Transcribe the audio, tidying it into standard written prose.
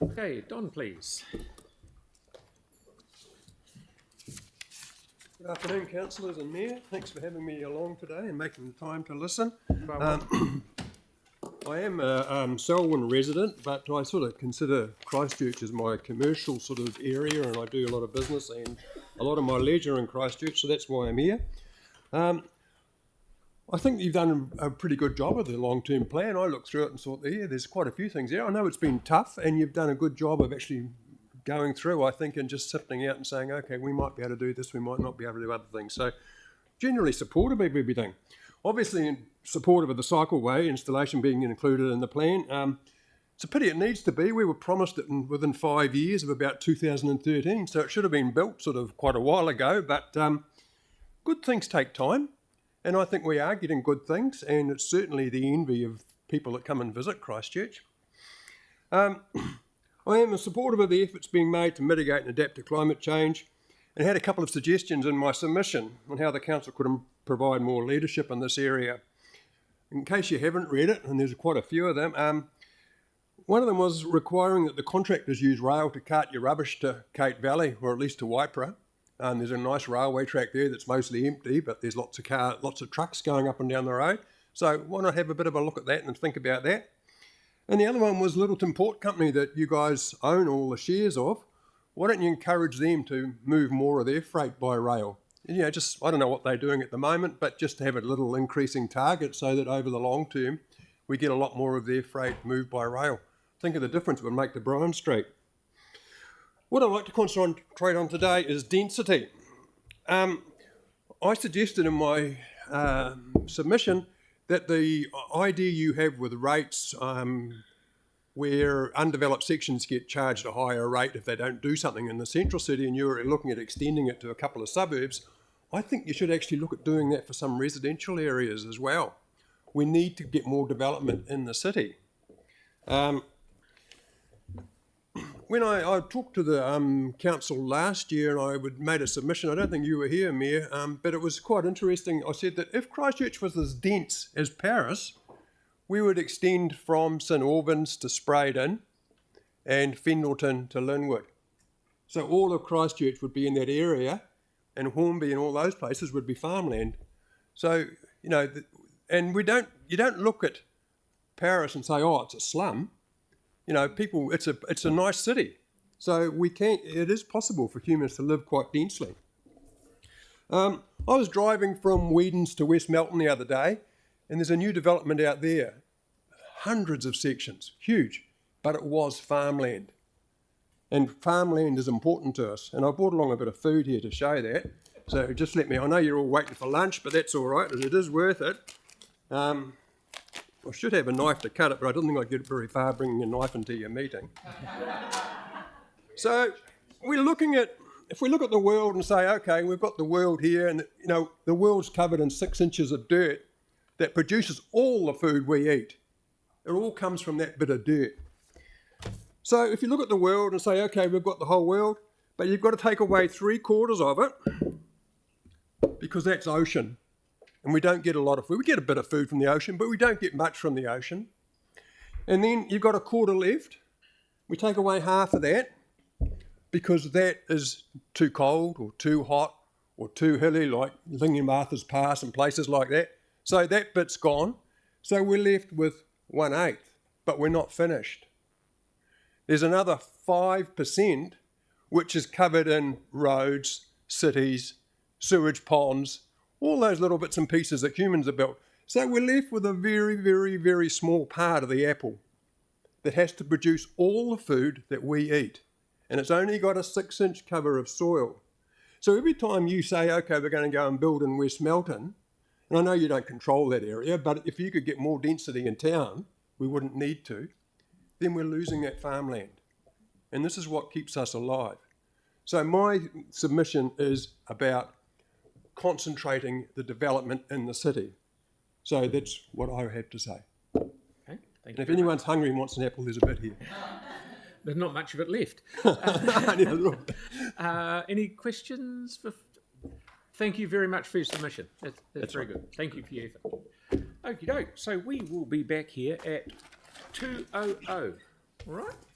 Okay, Don, please. Good afternoon, councillors and Mayor. Thanks for having me along today and making the time to listen. I am a Selwyn resident, but I sort of consider Christchurch as my commercial sort of area, and I do a lot of business and a lot of my leisure in Christchurch, so that's why I'm here. I think you've done a pretty good job of the long-term plan. I looked through it and thought, yeah, there's quite a few things there. I know it's been tough, and you've done a good job of actually going through, I think, and just sifting out and saying, okay, we might be able to do this, we might not be able to do other things. So generally supportive of everything. Obviously supportive of the cycleway installation being included in the plan. It's a pity it needs to be. We were promised it within 5 years of about 2013, so it should have been built sort of quite a while ago, but good things take time, and I think we are getting good things, and it's certainly the envy of people that come and visit Christchurch. I am supportive of the efforts being made to mitigate and adapt to climate change, and had a couple of suggestions in my submission on how the council could provide more leadership in this area. In case you haven't read it, and there's quite a few of them, one of them was requiring that the contractors use rail to cart your rubbish to Kate Valley, or at least to Waipara. There's a nice railway track there that's mostly empty, but there's lots of trucks going up and down the road. So why not have a bit of a look at that and think about that? And the other one was Littleton Port Company that you guys own all the shares of. Why don't you encourage them to move more of their freight by rail? And, you know, just, I don't know what they're doing at the moment, but just to have a little increasing target so that over the long term, we get a lot more of their freight moved by rail. Think of the difference it would make to Bryan Street. What I'd like to concentrate on today is density. I suggested in my submission that the idea you have with rates where undeveloped sections get charged a higher rate if they don't do something in the central city, and you're looking at extending it to a couple of suburbs, I think you should actually look at doing that for some residential areas as well. We need to get more development in the city. When I talked to the council last year, and I made a submission, I don't think you were here, Mayor, but it was quite interesting. I said that if Christchurch was as dense as Paris, we would extend from St Albans to Spraydon and Fendalton to Linwood. So all of Christchurch would be in that area, and Hornby and all those places would be farmland. So, you know, and you don't look at Paris and say, oh, it's a slum. You know, people, it's a nice city. So it is possible for humans to live quite densely. I was driving from Whedons to West Melton the other day, and there's a new development out there. Hundreds of sections, huge, but it was farmland. And farmland is important to us. And I brought along a bit of food here to show that. So just let me, I know you're all waiting for lunch, but that's all right, it is worth it. I should have a knife to cut it, but I didn't think I'd get very far bringing a knife into your meeting. So we're looking at, if we look at the world and say, okay, we've got the world here, and you know, the world's covered in 6 inches of dirt that produces all the food we eat. It all comes from that bit of dirt. So if you look at the world and say, okay, we've got the whole world, but you've got to take away 3/4 of it because that's ocean. And we don't get a lot of food. We get a bit of food from the ocean, but we don't get much from the ocean. And then you've got 1/4 left. We take away half of that because that is too cold or too hot or too hilly, like Lingam Martha's Pass and places like that. So that bit's gone. So we're left with 1/8, but we're not finished. There's another 5% which is covered in roads, cities, sewage ponds, all those little bits and pieces that humans have built. So we're left with a very, very, very small part of the apple that has to produce all the food that we eat. And it's only got a 6-inch cover of soil. So every time you say, okay, we're going to go and build in West Melton, and I know you don't control that area, but if you could get more density in town, we wouldn't need to, then we're losing that farmland. And this is what keeps us alive. So my submission is about concentrating the development in the city. So that's what I have to say. Okay, thank you. If anyone's hungry and wants an apple, there's a bit here. There's not much of it left. Any questions? Thank you very much for your submission. That's very good. Thank you for your effort. Okie doke. So we will be back here at 2:00. All right.